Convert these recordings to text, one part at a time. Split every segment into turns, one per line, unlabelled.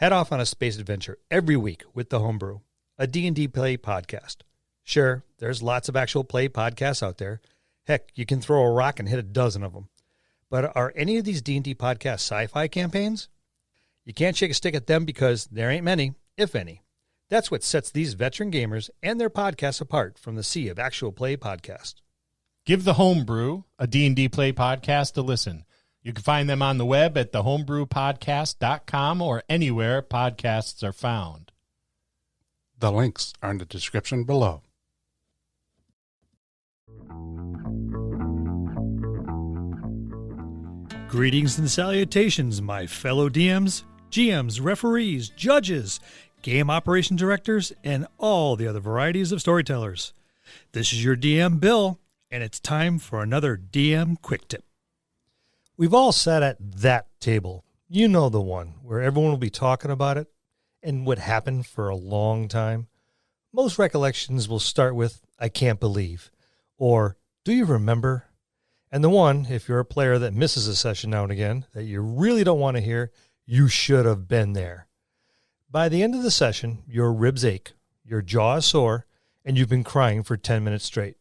Head off on a space adventure every week with the Homebrew, a D&D play podcast. Sure, there's lots of actual play podcasts out there. Heck, you can throw a rock and hit a dozen of them. But are any of these D&D podcasts sci-fi campaigns? You can't shake a stick at them because there ain't many, if any. That's what sets these veteran gamers and their podcasts apart from the sea of actual play podcasts.
Give the Homebrew, a D&D play podcast, a listen. You can find them on the web at thehomebrewpodcast.com or anywhere podcasts are found.
The links are in the description below.
Greetings and salutations, my fellow DMs, GMs, referees, judges, game operation directors, and all the other varieties of storytellers. This is your DM, Bill, and it's time for another DM Quick Tip. We've all sat at that table. You know the one where everyone will be talking about it and what happened for a long time. Most recollections will start with, "I can't believe," or "Do you remember?" And the one, if you're a player that misses a session now and again, that you really don't want to hear, "You should have been there." By the end of the session, your ribs ache, your jaw is sore, and you've been crying for 10 minutes straight.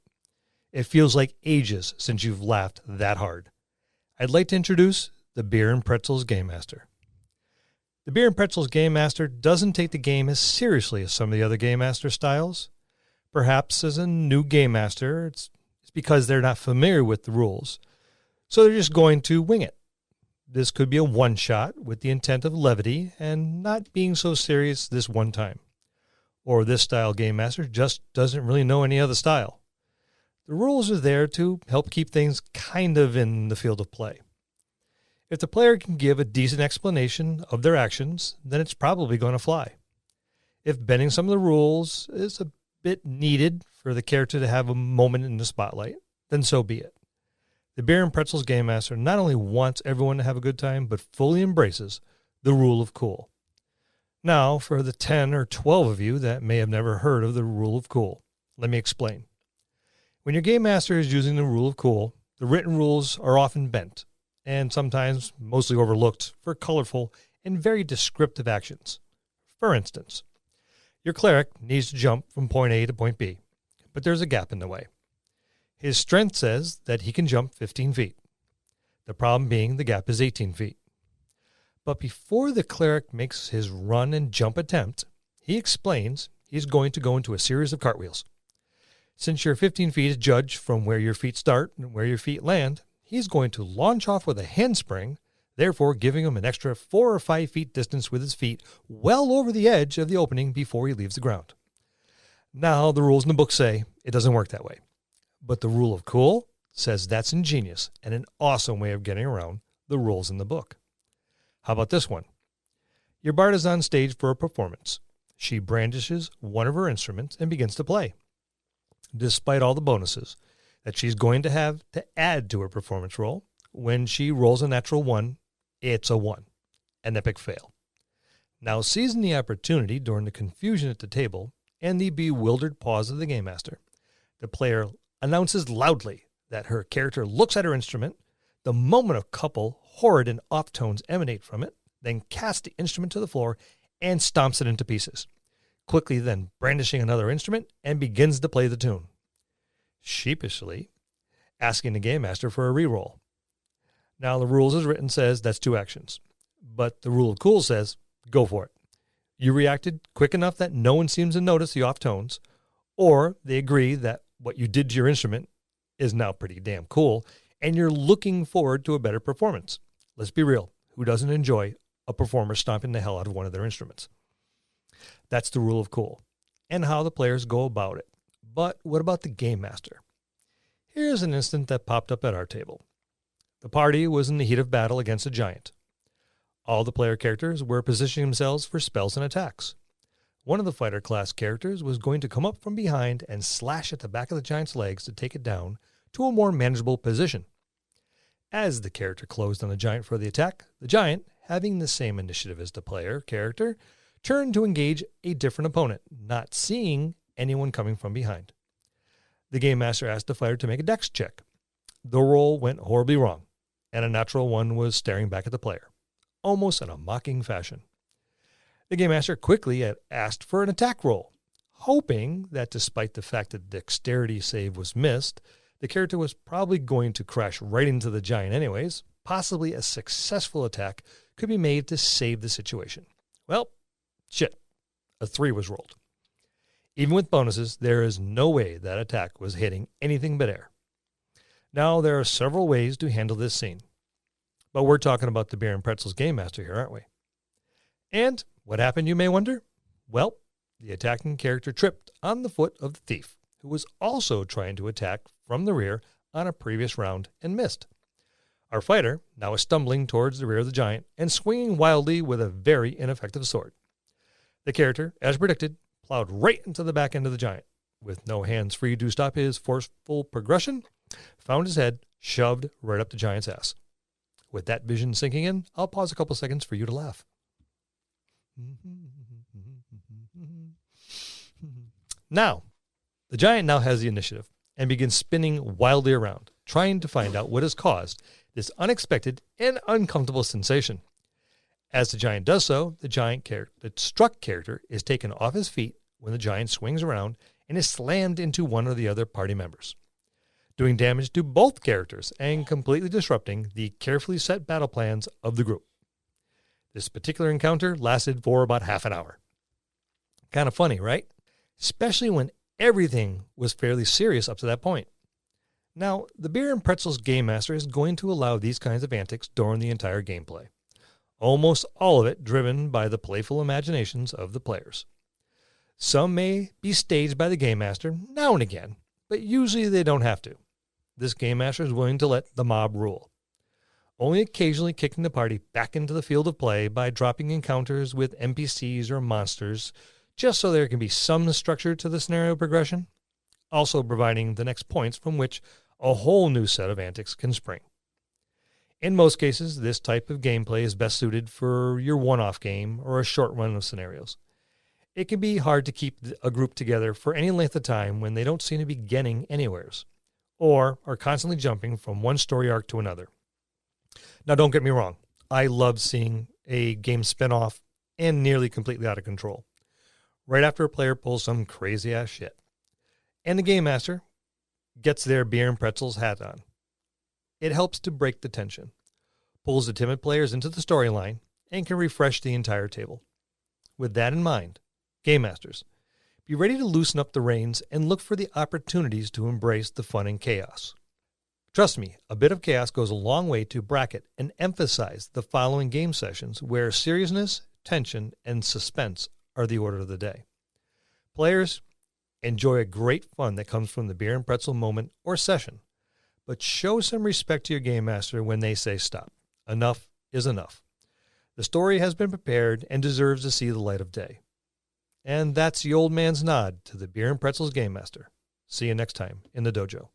It feels like ages since you've laughed that hard. I'd like to introduce the Beer and Pretzels Game Master. The Beer and Pretzels Game Master doesn't take the game as seriously as some of the other Game Master styles. Perhaps as a new Game Master, it's because they're not familiar with the rules, so they're just going to wing it. This could be a one-shot with the intent of levity and not being so serious this one time. Or this style Game Master just doesn't really know any other style. The rules are there to help keep things kind of in the field of play. If the player can give a decent explanation of their actions, then it's probably going to fly. If bending some of the rules is a bit needed for the character to have a moment in the spotlight, then so be it. The Beer and Pretzels Game Master not only wants everyone to have a good time, but fully embraces the rule of cool. Now, for the 10 or 12 of you that may have never heard of the rule of cool, let me explain. When your Game Master is using the rule of cool, the written rules are often bent, and sometimes mostly overlooked for colorful and very descriptive actions. For instance, your cleric needs to jump from point A to point B, but there's a gap in the way. His strength says that he can jump 15 feet. The problem being the gap is 18 feet. But before the cleric makes his run and jump attempt, he explains he's going to go into a series of cartwheels. Since your 15 feet is judged from where your feet start and where your feet land, he's going to launch off with a handspring, therefore giving him an extra 4 or 5 feet distance with his feet well over the edge of the opening before he leaves the ground. Now, the rules in the book say it doesn't work that way. But the rule of cool says that's ingenious and an awesome way of getting around the rules in the book. How about this one? Your bard is on stage for a performance. She brandishes one of her instruments and begins to play. Despite all the bonuses that she's going to have to add to her performance roll, when she rolls a natural 1, it's a 1, an epic fail. Now, seizing the opportunity during the confusion at the table and the bewildered pause of the Game Master, the player announces loudly that her character looks at her instrument, the moment a couple horrid and off tones emanate from it, then casts the instrument to the floor and stomps it into pieces, quickly then brandishing another instrument and begins to play the tune, sheepishly asking the Game Master for a reroll. Now, the rules as written says that's 2 actions, but the rule of cool says go for it. You reacted quick enough that no one seems to notice the off tones, or they agree that what you did to your instrument is now pretty damn cool, and you're looking forward to a better performance. Let's be real. Who doesn't enjoy a performer stomping the hell out of one of their instruments? That's the rule of cool and how the players go about it. But what about the Game Master? Here's an instance that popped up at our table. The party was in the heat of battle against a giant. All the player characters were positioning themselves for spells and attacks. One of the fighter class characters was going to come up from behind and slash at the back of the giant's legs to take it down to a more manageable position. As the character closed on the giant for the attack, the giant, having the same initiative as the player character, turned to engage a different opponent, not seeing anyone coming from behind. The Game Master asked the fighter to make a dex check. The roll went horribly wrong, and a natural 1 was staring back at the player, almost in a mocking fashion. The Game Master quickly had asked for an attack roll, hoping that despite the fact that the dexterity save was missed, the character was probably going to crash right into the giant anyways. Possibly a successful attack could be made to save the situation. Well, shit. A 3 was rolled. Even with bonuses, there is no way that attack was hitting anything but air. Now, there are several ways to handle this scene. But we're talking about the Beer and Pretzels Game Master here, aren't we? And what happened, you may wonder? Well, the attacking character tripped on the foot of the thief, who was also trying to attack from the rear on a previous round and missed. Our fighter now is stumbling towards the rear of the giant and swinging wildly with a very ineffective sword. The character, as predicted, plowed right into the back end of the giant. With no hands free to stop his forceful progression, found his head shoved right up the giant's ass. With that vision sinking in, I'll pause a couple seconds for you to laugh. Now, the giant now has the initiative and begins spinning wildly around, trying to find out what has caused this unexpected and uncomfortable sensation. As the giant does so, the struck character is taken off his feet when the giant swings around and is slammed into one of the other party members, doing damage to both characters and completely disrupting the carefully set battle plans of the group. This particular encounter lasted for about half an hour. Kind of funny, right? Especially when everything was fairly serious up to that point. Now, the Beer and Pretzels Game Master is going to allow these kinds of antics during the entire gameplay. Almost all of it driven by the playful imaginations of the players. Some may be staged by the Game Master now and again, but usually they don't have to. This Game Master is willing to let the mob rule, only occasionally kicking the party back into the field of play by dropping encounters with NPCs or monsters, just so there can be some structure to the scenario progression, also providing the next points from which a whole new set of antics can spring. In most cases, this type of gameplay is best suited for your one-off game or a short run of scenarios. It can be hard to keep a group together for any length of time when they don't seem to be getting anywheres, or are constantly jumping from one story arc to another. Now, don't get me wrong. I love seeing a game spin off and nearly completely out of control, right after a player pulls some crazy-ass shit. And the Game Master gets their Beer and Pretzels hat on. It helps to break the tension, pulls the timid players into the storyline, and can refresh the entire table. With that in mind, Game Masters, be ready to loosen up the reins and look for the opportunities to embrace the fun and chaos. Trust me, a bit of chaos goes a long way to bracket and emphasize the following game sessions where seriousness, tension, and suspense are the order of the day. Players, enjoy a great fun that comes from the Beer and Pretzel moment or session, but show some respect to your Game Master when they say stop. Enough is enough. The story has been prepared and deserves to see the light of day. And that's the old man's nod to the Beer and Pretzels Game Master. See you next time in the dojo.